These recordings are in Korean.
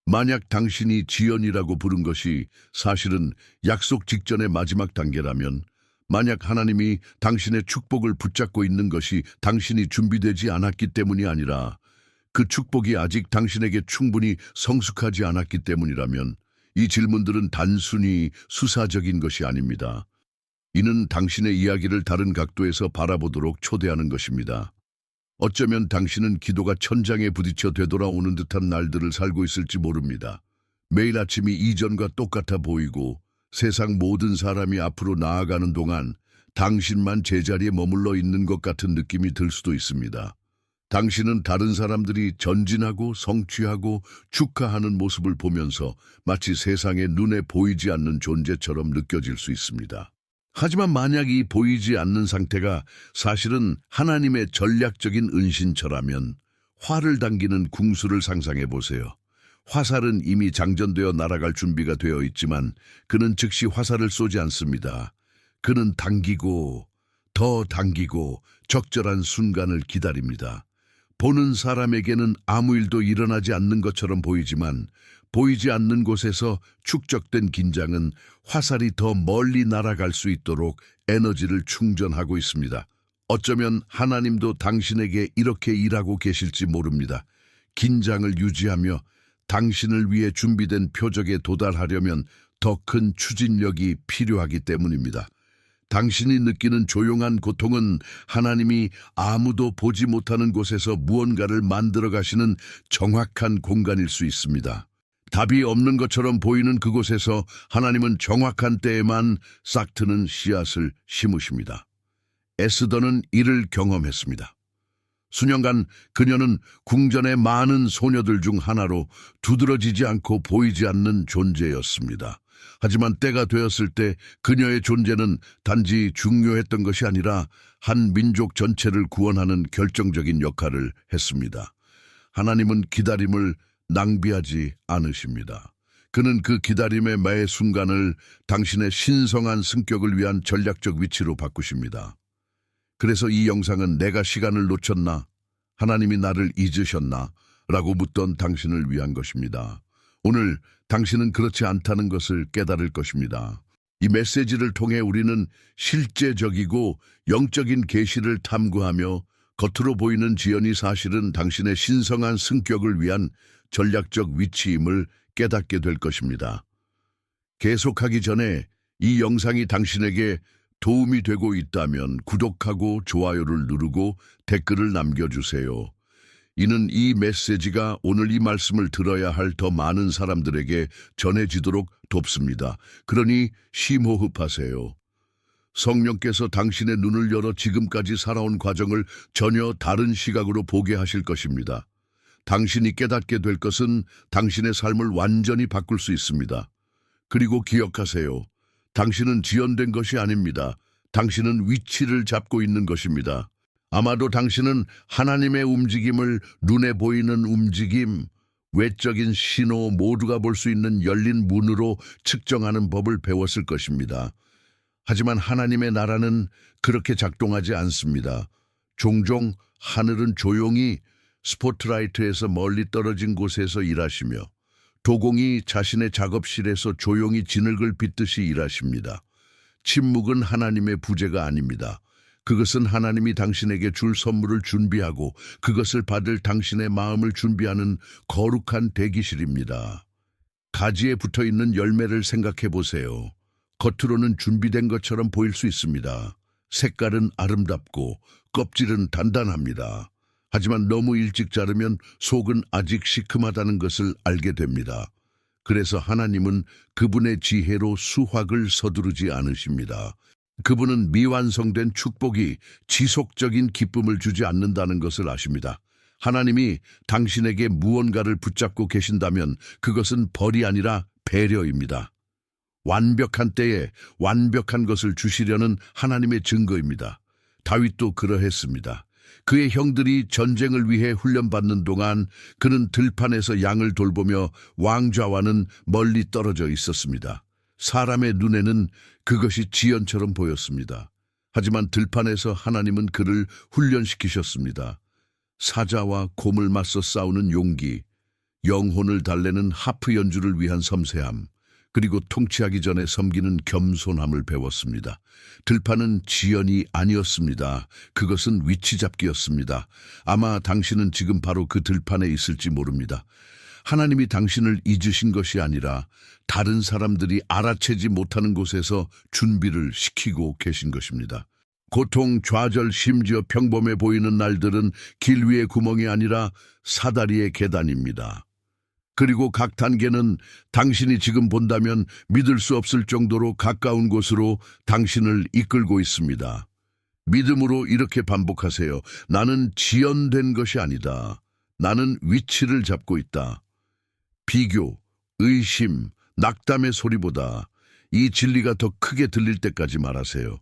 만약 당신이 지연이라고 부른 것이 사실은 약속 직전의 마지막 단계라면, 만약 하나님이 당신의 축복을 붙잡고 있는 것이 당신이 준비되지 않았기 때문이 아니라 그 축복이 아직 당신에게 충분히 성숙하지 않았기 때문이라면, 이 질문들은 단순히 수사적인 것이 아닙니다. 이는 당신의 이야기를 다른 각도에서 바라보도록 초대하는 것입니다. 어쩌면 당신은 기도가 천장에 부딪혀 되돌아오는 듯한 날들을 살고 있을지 모릅니다. 매일 아침이 이전과 똑같아 보이고 세상 모든 사람이 앞으로 나아가는 동안 당신만 제자리에 머물러 있는 것 같은 느낌이 들 수도 있습니다. 당신은 다른 사람들이 전진하고 성취하고 축하하는 모습을 보면서 마치 세상에 눈에 보이지 않는 존재처럼 느껴질 수 있습니다. 하지만 만약 이 보이지 않는 상태가 사실은 하나님의 전략적인 은신처라면, 활을 당기는 궁수를 상상해 보세요. 화살은 이미 장전되어 날아갈 준비가 되어 있지만 그는 즉시 화살을 쏘지 않습니다. 그는 당기고 더 당기고 적절한 순간을 기다립니다. 보는 사람에게는 아무 일도 일어나지 않는 것처럼 보이지만, 보이지 않는 곳에서 축적된 긴장은 화살이 더 멀리 날아갈 수 있도록 에너지를 충전하고 있습니다. 어쩌면 하나님도 당신에게 이렇게 일하고 계실지 모릅니다. 긴장을 유지하며 당신을 위해 준비된 표적에 도달하려면 더 큰 추진력이 필요하기 때문입니다. 당신이 느끼는 조용한 고통은 하나님이 아무도 보지 못하는 곳에서 무언가를 만들어 가시는 정확한 공간일 수 있습니다. 답이 없는 것처럼 보이는 그곳에서 하나님은 정확한 때에만 싹트는 씨앗을 심으십니다. 에스더는 이를 경험했습니다. 수년간 그녀는 궁전의 많은 소녀들 중 하나로 두드러지지 않고 보이지 않는 존재였습니다. 하지만 때가 되었을 때 그녀의 존재는 단지 중요했던 것이 아니라 한 민족 전체를 구원하는 결정적인 역할을 했습니다. 하나님은 기다림을 낭비하지 않으십니다. 그는 그 기다림의 매 순간을 당신의 신성한 승격을 위한 전략적 위치로 바꾸십니다. 그래서 이 영상은 내가 시간을 놓쳤나? 하나님이 나를 잊으셨나? 라고 묻던 당신을 위한 것입니다. 오늘 당신은 그렇지 않다는 것을 깨달을 것입니다. 이 메시지를 통해 우리는 실제적이고 영적인 계시를 탐구하며 겉으로 보이는 지연이 사실은 당신의 신성한 승격을 위한 전략적 위치임을 깨닫게 될 것입니다. 계속하기 전에 이 영상이 당신에게 도움이 되고 있다면 구독하고 좋아요를 누르고 댓글을 남겨주세요. 이는 이 메시지가 오늘 이 말씀을 들어야 할 더 많은 사람들에게 전해지도록 돕습니다. 그러니 심호흡하세요. 성령께서 당신의 눈을 열어 지금까지 살아온 과정을 전혀 다른 시각으로 보게 하실 것입니다. 당신이 깨닫게 될 것은 당신의 삶을 완전히 바꿀 수 있습니다. 그리고 기억하세요. 당신은 지연된 것이 아닙니다. 당신은 위치를 잡고 있는 것입니다. 아마도 당신은 하나님의 움직임을, 눈에 보이는 움직임, 외적인 신호 모두가 볼 수 있는 열린 문으로 측정하는 법을 배웠을 것입니다. 하지만 하나님의 나라는 그렇게 작동하지 않습니다. 종종 하늘은 조용히 스포트라이트에서 멀리 떨어진 곳에서 일하시며 도공이 자신의 작업실에서 조용히 진흙을 빚듯이 일하십니다. 침묵은 하나님의 부재가 아닙니다. 그것은 하나님이 당신에게 줄 선물을 준비하고 그것을 받을 당신의 마음을 준비하는 거룩한 대기실입니다. 가지에 붙어있는 열매를 생각해 보세요. 겉으로는 준비된 것처럼 보일 수 있습니다. 색깔은 아름답고 껍질은 단단합니다. 하지만 너무 일찍 자르면 속은 아직 시큼하다는 것을 알게 됩니다. 그래서 하나님은 그분의 지혜로 수확을 서두르지 않으십니다. 그분은 미완성된 축복이 지속적인 기쁨을 주지 않는다는 것을 아십니다. 하나님이 당신에게 무언가를 붙잡고 계신다면 그것은 벌이 아니라 배려입니다. 완벽한 때에 완벽한 것을 주시려는 하나님의 증거입니다. 다윗도 그러했습니다. 그의 형들이 전쟁을 위해 훈련받는 동안 그는 들판에서 양을 돌보며 왕좌와는 멀리 떨어져 있었습니다. 사람의 눈에는 그것이 지연처럼 보였습니다. 하지만 들판에서 하나님은 그를 훈련시키셨습니다. 사자와 곰을 맞서 싸우는 용기, 영혼을 달래는 하프 연주를 위한 섬세함, 그리고 통치하기 전에 섬기는 겸손함을 배웠습니다. 들판은 지연이 아니었습니다. 그것은 위치 잡기였습니다. 아마 당신은 지금 바로 그 들판에 있을지 모릅니다. 하나님이 당신을 잊으신 것이 아니라 다른 사람들이 알아채지 못하는 곳에서 준비를 시키고 계신 것입니다. 고통, 좌절, 심지어 평범해 보이는 날들은 길 위의 구멍이 아니라 사다리의 계단입니다. 그리고 각 단계는 당신이 지금 본다면 믿을 수 없을 정도로 가까운 곳으로 당신을 이끌고 있습니다. 믿음으로 이렇게 반복하세요. 나는 지연된 것이 아니다. 나는 위치를 잡고 있다. 비교, 의심, 낙담의 소리보다 이 진리가 더 크게 들릴 때까지 말하세요.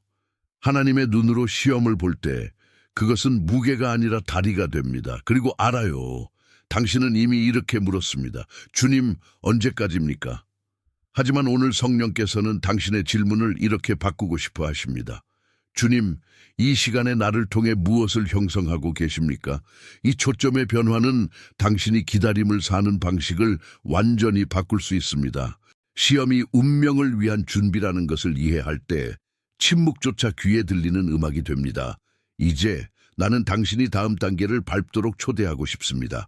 하나님의 눈으로 시험을 볼 때 그것은 무게가 아니라 다리가 됩니다. 그리고 알아요. 당신은 이미 이렇게 물었습니다. 주님, 언제까지입니까? 하지만 오늘 성령께서는 당신의 질문을 이렇게 바꾸고 싶어 하십니다. 주님, 이 시간에 나를 통해 무엇을 형성하고 계십니까? 이 초점의 변화는 당신이 기다림을 사는 방식을 완전히 바꿀 수 있습니다. 시험이 운명을 위한 준비라는 것을 이해할 때 침묵조차 귀에 들리는 음악이 됩니다. 이제 나는 당신이 다음 단계를 밟도록 초대하고 싶습니다.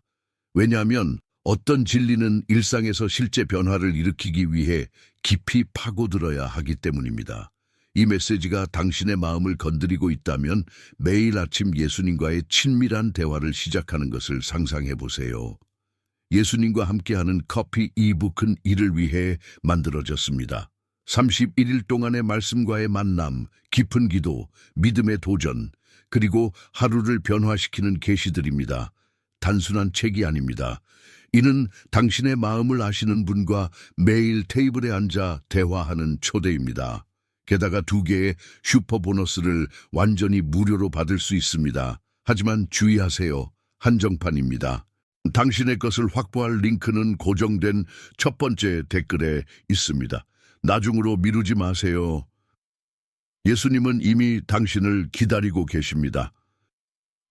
왜냐하면 어떤 진리는 일상에서 실제 변화를 일으키기 위해 깊이 파고들어야 하기 때문입니다. 이 메시지가 당신의 마음을 건드리고 있다면 매일 아침 예수님과의 친밀한 대화를 시작하는 것을 상상해 보세요. 예수님과 함께하는 커피 이북은 이를 위해 만들어졌습니다. 31일 동안의 말씀과의 만남, 깊은 기도, 믿음의 도전, 그리고 하루를 변화시키는 계시들입니다. 단순한 책이 아닙니다. 이는 당신의 마음을 아시는 분과 매일 테이블에 앉아 대화하는 초대입니다. 게다가 2개의 슈퍼 보너스를 완전히 무료로 받을 수 있습니다. 하지만 주의하세요. 한정판입니다. 당신의 것을 확보할 링크는 고정된 첫 번째 댓글에 있습니다. 나중으로 미루지 마세요. 예수님은 이미 당신을 기다리고 계십니다.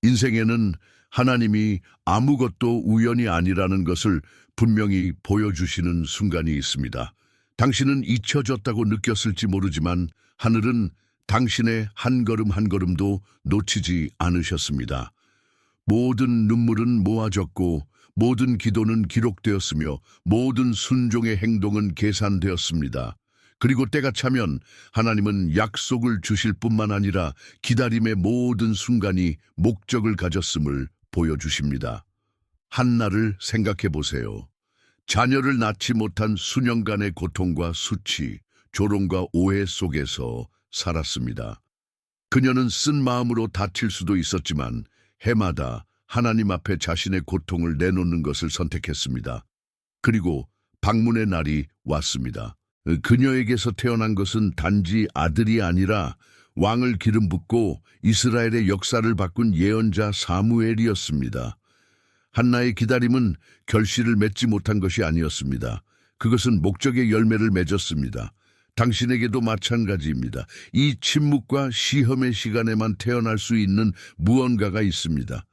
인생에는 하나님이 아무것도 우연이 아니라는 것을 분명히 보여주시는 순간이 있습니다. 당신은 잊혀졌다고 느꼈을지 모르지만 하늘은 당신의 한 걸음 한 걸음도 놓치지 않으셨습니다. 모든 눈물은 모아졌고 모든 기도는 기록되었으며 모든 순종의 행동은 계산되었습니다. 그리고 때가 차면 하나님은 약속을 주실 뿐만 아니라 기다림의 모든 순간이 목적을 가졌음을 보여주십니다. 한나를 생각해 보세요. 자녀를 낳지 못한 수년간의 고통과 수치, 조롱과 오해 속에서 살았습니다. 그녀는 쓴 마음으로 다칠 수도 있었지만 해마다 하나님 앞에 자신의 고통을 내놓는 것을 선택했습니다. 그리고 방문의 날이 왔습니다. 그녀에게서 태어난 것은 단지 아들이 아니라 왕을 기름 붓고 이스라엘의 역사를 바꾼 예언자 사무엘이었습니다. 한나의 기다림은 결실을 맺지 못한 것이 아니었습니다. 그것은 목적의 열매를 맺었습니다. 당신에게도 마찬가지입니다. 이 침묵과 시험의 시간에만 태어날 수 있는 무언가가 있습니다.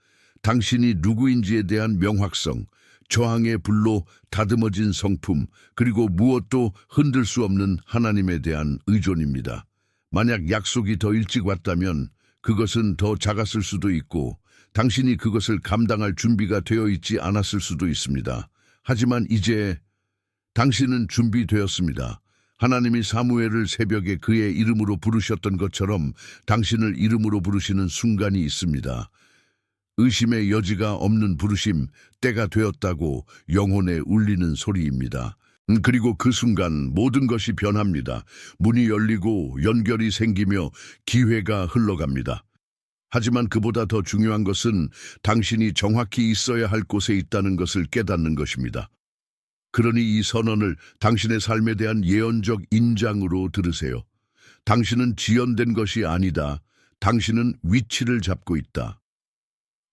당신이 누구인지에 대한 명확성, 저항의 불로 다듬어진 성품, 그리고 무엇도 흔들 수 없는 하나님에 대한 의존입니다. 만약 약속이 더 일찍 왔다면 그것은 더 작았을 수도 있고 당신이 그것을 감당할 준비가 되어 있지 않았을 수도 있습니다. 하지만 이제 당신은 준비되었습니다. 하나님이 사무엘을 새벽에 그의 이름으로 부르셨던 것처럼 당신을 이름으로 부르시는 순간이 있습니다. 의심의 여지가 없는 부르심, 때가 되었다고 영혼에 울리는 소리입니다. 그리고 그 순간 모든 것이 변합니다. 문이 열리고 연결이 생기며 기회가 흘러갑니다. 하지만 그보다 더 중요한 것은 당신이 정확히 있어야 할 곳에 있다는 것을 깨닫는 것입니다. 그러니 이 선언을 당신의 삶에 대한 예언적 인장으로 들으세요. 당신은 지연된 것이 아니다. 당신은 위치를 잡고 있다.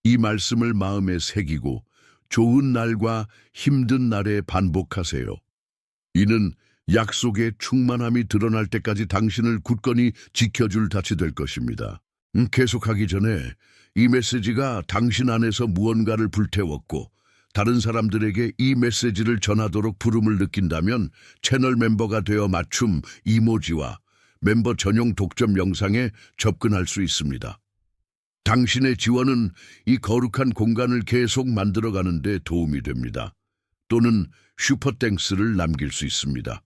이 말씀을 마음에 새기고 좋은 날과 힘든 날에 반복하세요. 이는 약속의 충만함이 드러날 때까지 당신을 굳건히 지켜줄 닻이 될 것입니다. 계속하기 전에 이 메시지가 당신 안에서 무언가를 불태웠고 다른 사람들에게 이 메시지를 전하도록 부름을 느낀다면 채널 멤버가 되어 맞춤 이모지와 멤버 전용 독점 영상에 접근할 수 있습니다. 당신의 지원은 이 거룩한 공간을 계속 만들어가는 데 도움이 됩니다. 또는 슈퍼땡스를 남길 수 있습니다.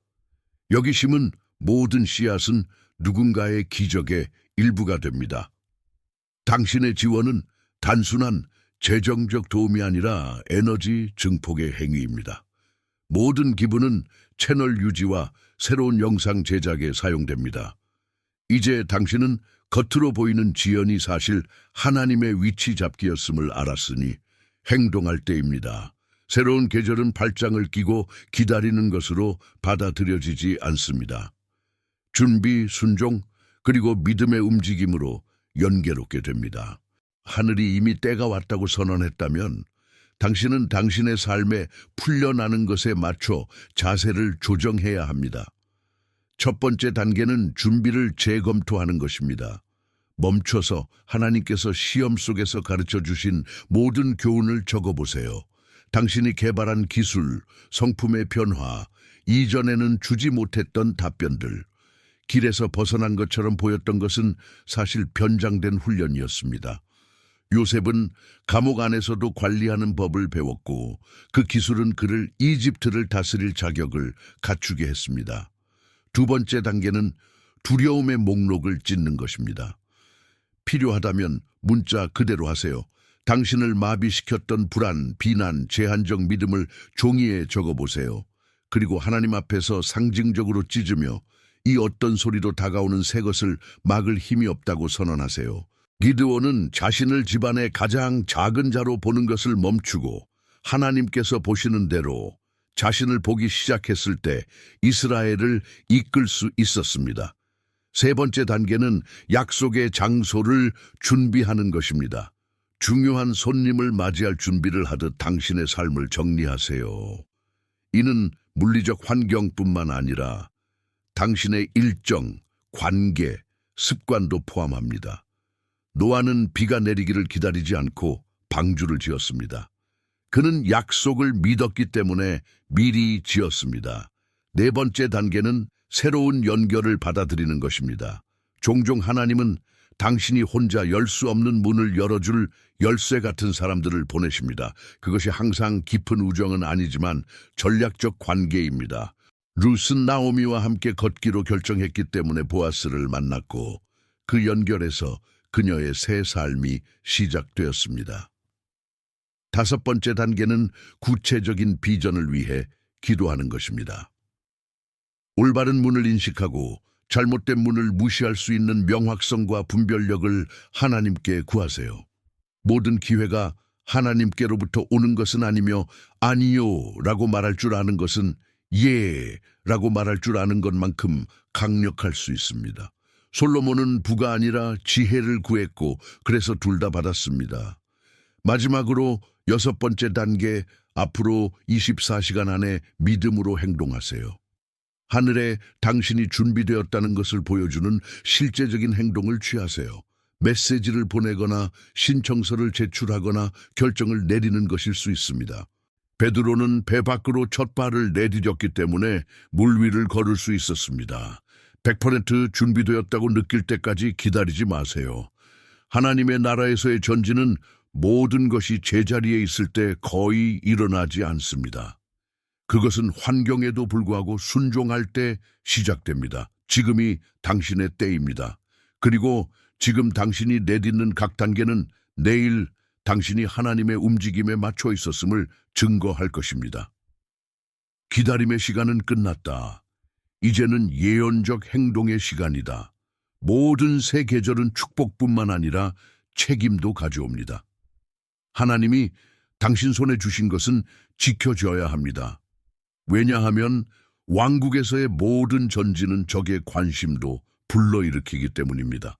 여기 심은 모든 씨앗은 누군가의 기적의 일부가 됩니다. 당신의 지원은 단순한 재정적 도움이 아니라 에너지 증폭의 행위입니다. 모든 기부는 채널 유지와 새로운 영상 제작에 사용됩니다. 이제 당신은 겉으로 보이는 지연이 사실 하나님의 위치 잡기였음을 알았으니 행동할 때입니다. 새로운 계절은 발장을 끼고 기다리는 것으로 받아들여지지 않습니다. 준비, 순종, 그리고 믿음의 움직임으로 연계롭게 됩니다. 하늘이 이미 때가 왔다고 선언했다면 당신은 당신의 삶에 풀려나는 것에 맞춰 자세를 조정해야 합니다. 첫 번째 단계는 준비를 재검토하는 것입니다. 멈춰서 하나님께서 시험 속에서 가르쳐 주신 모든 교훈을 적어보세요. 당신이 개발한 기술, 성품의 변화, 이전에는 주지 못했던 답변들, 길에서 벗어난 것처럼 보였던 것은 사실 변장된 훈련이었습니다. 요셉은 감옥 안에서도 관리하는 법을 배웠고 그 기술은 그를 이집트를 다스릴 자격을 갖추게 했습니다. 두 번째 단계는 두려움의 목록을 찢는 것입니다. 필요하다면 문자 그대로 하세요. 당신을 마비시켰던 불안, 비난, 제한적 믿음을 종이에 적어보세요. 그리고 하나님 앞에서 상징적으로 찢으며 이 어떤 소리도 다가오는 새 것을 막을 힘이 없다고 선언하세요. 기드온은 자신을 집안의 가장 작은 자로 보는 것을 멈추고 하나님께서 보시는 대로 자신을 보기 시작했을 때 이스라엘을 이끌 수 있었습니다. 세 번째 단계는 약속의 장소를 준비하는 것입니다. 중요한 손님을 맞이할 준비를 하듯 당신의 삶을 정리하세요. 이는 물리적 환경뿐만 아니라 당신의 일정, 관계, 습관도 포함합니다. 노아는 비가 내리기를 기다리지 않고 방주를 지었습니다. 그는 약속을 믿었기 때문에 미리 지었습니다. 네 번째 단계는 새로운 연결을 받아들이는 것입니다. 종종 하나님은 당신이 혼자 열 수 없는 문을 열어줄 열쇠 같은 사람들을 보내십니다. 그것이 항상 깊은 우정은 아니지만 전략적 관계입니다. 룻은 나오미와 함께 걷기로 결정했기 때문에 보아스를 만났고 그 연결에서 그녀의 새 삶이 시작되었습니다. 다섯 번째 단계는 구체적인 비전을 위해 기도하는 것입니다. 올바른 문을 인식하고 잘못된 문을 무시할 수 있는 명확성과 분별력을 하나님께 구하세요. 모든 기회가 하나님께로부터 오는 것은 아니며 아니요 라고 말할 줄 아는 것은 예 라고 말할 줄 아는 것만큼 강력할 수 있습니다. 솔로몬은 부가 아니라 지혜를 구했고 그래서 둘 다 받았습니다. 마지막으로 여섯 번째 단계, 앞으로 24시간 안에 믿음으로 행동하세요. 하늘에 당신이 준비되었다는 것을 보여주는 실제적인 행동을 취하세요. 메시지를 보내거나 신청서를 제출하거나 결정을 내리는 것일 수 있습니다. 베드로는 배 밖으로 첫 발을 내디뎠기 때문에 물 위를 걸을 수 있었습니다. 100% 준비되었다고 느낄 때까지 기다리지 마세요. 하나님의 나라에서의 전진은 모든 것이 제자리에 있을 때 거의 일어나지 않습니다. 그것은 환경에도 불구하고 순종할 때 시작됩니다. 지금이 당신의 때입니다. 그리고 지금 당신이 내딛는 각 단계는 내일 당신이 하나님의 움직임에 맞춰 있었음을 증거할 것입니다. 기다림의 시간은 끝났다. 이제는 예언적 행동의 시간이다. 모든 새 계절은 축복뿐만 아니라 책임도 가져옵니다. 하나님이 당신 손에 주신 것은 지켜줘야 합니다. 왜냐하면 왕국에서의 모든 전진은 적의 관심도 불러일으키기 때문입니다.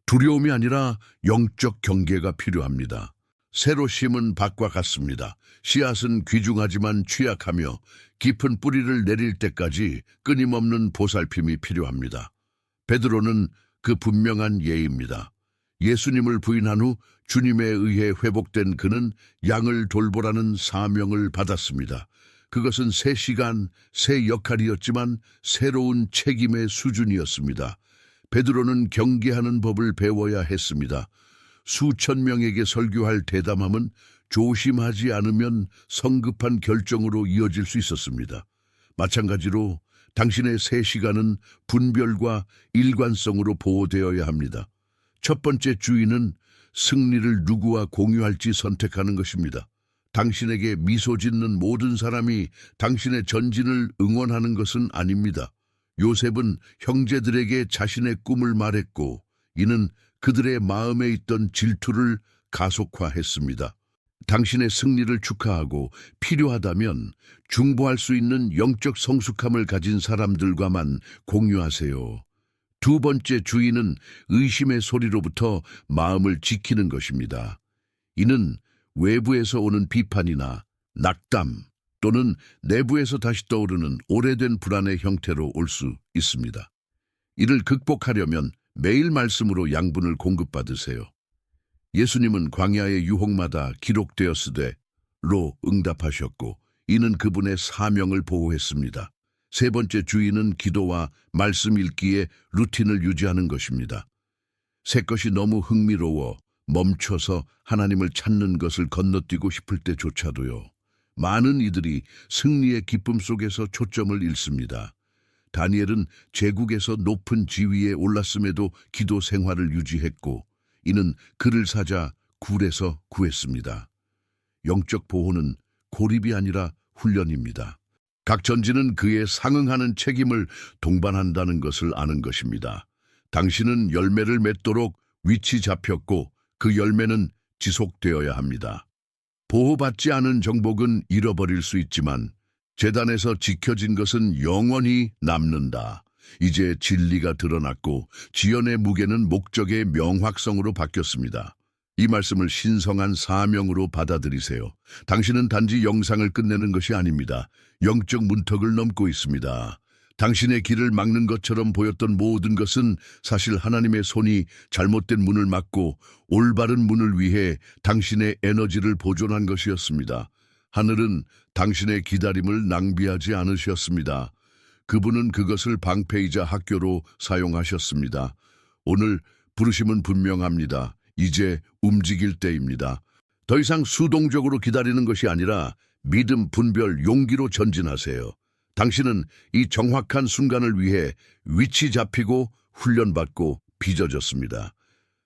두려움이 아니라 영적 경계가 필요합니다. 새로 심은 밭과 같습니다. 씨앗은 귀중하지만 취약하며 깊은 뿌리를 내릴 때까지 끊임없는 보살핌이 필요합니다. 베드로는 그 분명한 예입니다. 예수님을 부인한 후 주님에 의해 회복된 그는 양을 돌보라는 사명을 받았습니다. 그것은 새 시간, 새 역할이었지만 새로운 책임의 수준이었습니다. 베드로는 경계하는 법을 배워야 했습니다. 수천 명에게 설교할 대담함은 조심하지 않으면 성급한 결정으로 이어질 수 있었습니다. 마찬가지로 당신의 새 시간은 분별과 일관성으로 보호되어야 합니다. 첫 번째 주의는 승리를 누구와 공유할지 선택하는 것입니다. 당신에게 미소 짓는 모든 사람이 당신의 전진을 응원하는 것은 아닙니다. 요셉은 형제들에게 자신의 꿈을 말했고 이는 그들의 마음에 있던 질투를 가속화했습니다. 당신의 승리를 축하하고 필요하다면 중보할 수 있는 영적 성숙함을 가진 사람들과만 공유하세요. 두 번째 주의는 의심의 소리로부터 마음을 지키는 것입니다. 이는 외부에서 오는 비판이나 낙담 또는 내부에서 다시 떠오르는 오래된 불안의 형태로 올 수 있습니다. 이를 극복하려면 매일 말씀으로 양분을 공급받으세요. 예수님은 광야의 유혹마다 기록되었으되 로 응답하셨고 이는 그분의 사명을 보호했습니다. 세 번째 주의는 기도와 말씀 읽기에 루틴을 유지하는 것입니다. 새 것이 너무 흥미로워 멈춰서 하나님을 찾는 것을 건너뛰고 싶을 때조차도요. 많은 이들이 승리의 기쁨 속에서 초점을 잃습니다. 다니엘은 제국에서 높은 지위에 올랐음에도 기도 생활을 유지했고 이는 그를 사자 굴에서 구했습니다. 영적 보호는 고립이 아니라 훈련입니다. 각 전진은 그에 상응하는 책임을 동반한다는 것을 아는 것입니다. 당신은 열매를 맺도록 위치 잡혔고 그 열매는 지속되어야 합니다. 보호받지 않은 정복은 잃어버릴 수 있지만 제단에서 지켜진 것은 영원히 남는다. 이제 진리가 드러났고 지연의 무게는 목적의 명확성으로 바뀌었습니다. 이 말씀을 신성한 사명으로 받아들이세요. 당신은 단지 영상을 끝내는 것이 아닙니다. 영적 문턱을 넘고 있습니다. 당신의 길을 막는 것처럼 보였던 모든 것은 사실 하나님의 손이 잘못된 문을 막고 올바른 문을 위해 당신의 에너지를 보존한 것이었습니다. 하늘은 당신의 기다림을 낭비하지 않으셨습니다. 그분은 그것을 방패이자 학교로 사용하셨습니다. 오늘 부르심은 분명합니다. 이제 움직일 때입니다. 더 이상 수동적으로 기다리는 것이 아니라 믿음, 분별, 용기로 전진하세요. 당신은 이 정확한 순간을 위해 위치 잡히고 훈련받고 빚어졌습니다.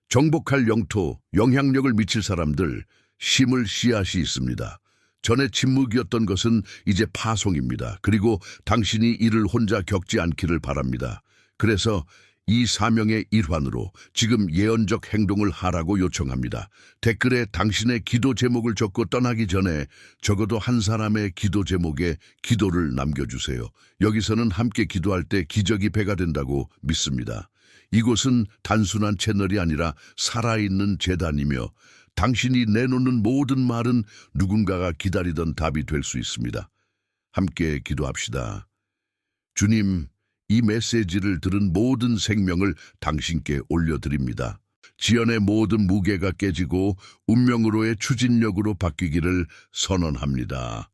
정복할 영토, 영향력을 미칠 사람들, 심을 씨앗이 있습니다. 전에 침묵이었던 것은 이제 파송입니다. 그리고 당신이 이를 혼자 겪지 않기를 바랍니다. 그래서 이 사명의 일환으로 지금 예언적 행동을 하라고 요청합니다. 댓글에 당신의 기도 제목을 적고 떠나기 전에 적어도 한 사람의 기도 제목에 기도를 남겨주세요. 여기서는 함께 기도할 때 기적이 배가 된다고 믿습니다. 이곳은 단순한 채널이 아니라 살아있는 재단이며 당신이 내놓는 모든 말은 누군가가 기다리던 답이 될 수 있습니다. 함께 기도합시다. 주님, 이 메시지를 들은 모든 생명을 당신께 올려드립니다. 지연의 모든 무게가 깨지고 운명으로의 추진력으로 바뀌기를 선언합니다.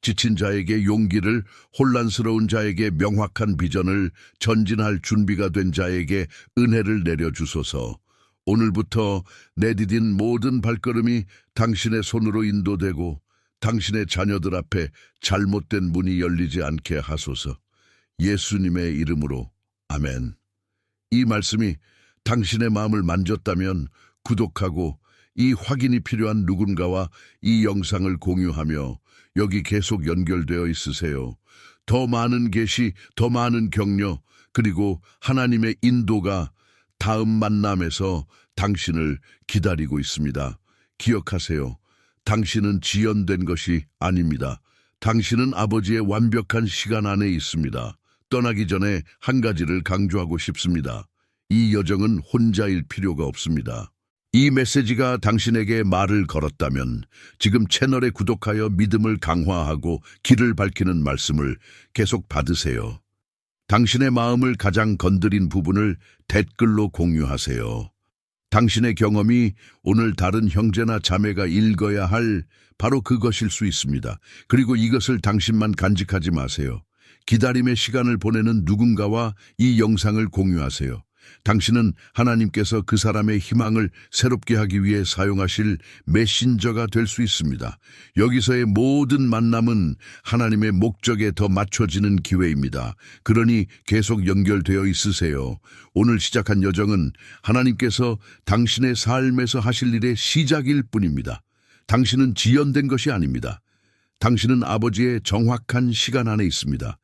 지친 자에게 용기를, 혼란스러운 자에게 명확한 비전을, 전진할 준비가 된 자에게 은혜를 내려주소서. 오늘부터 내디딘 모든 발걸음이 당신의 손으로 인도되고 당신의 자녀들 앞에 잘못된 문이 열리지 않게 하소서. 예수님의 이름으로 아멘. 이 말씀이 당신의 마음을 만졌다면 구독하고 이 확인이 필요한 누군가와 이 영상을 공유하며 여기 계속 연결되어 있으세요. 더 많은 계시, 더 많은 격려, 그리고 하나님의 인도가 다음 만남에서 당신을 기다리고 있습니다. 기억하세요. 당신은 지연된 것이 아닙니다. 당신은 아버지의 완벽한 시간 안에 있습니다. 떠나기 전에 한 가지를 강조하고 싶습니다. 이 여정은 혼자일 필요가 없습니다. 이 메시지가 당신에게 말을 걸었다면 지금 채널에 구독하여 믿음을 강화하고 길을 밝히는 말씀을 계속 받으세요. 당신의 마음을 가장 건드린 부분을 댓글로 공유하세요. 당신의 경험이 오늘 다른 형제나 자매가 읽어야 할 바로 그것일 수 있습니다. 그리고 이것을 당신만 간직하지 마세요. 기다림의 시간을 보내는 누군가와 이 영상을 공유하세요. 당신은 하나님께서 그 사람의 희망을 새롭게 하기 위해 사용하실 메신저가 될 수 있습니다. 여기서의 모든 만남은 하나님의 목적에 더 맞춰지는 기회입니다. 그러니 계속 연결되어 있으세요. 오늘 시작한 여정은 하나님께서 당신의 삶에서 하실 일의 시작일 뿐입니다. 당신은 지연된 것이 아닙니다. 당신은 아버지의 정확한 시간 안에 있습니다.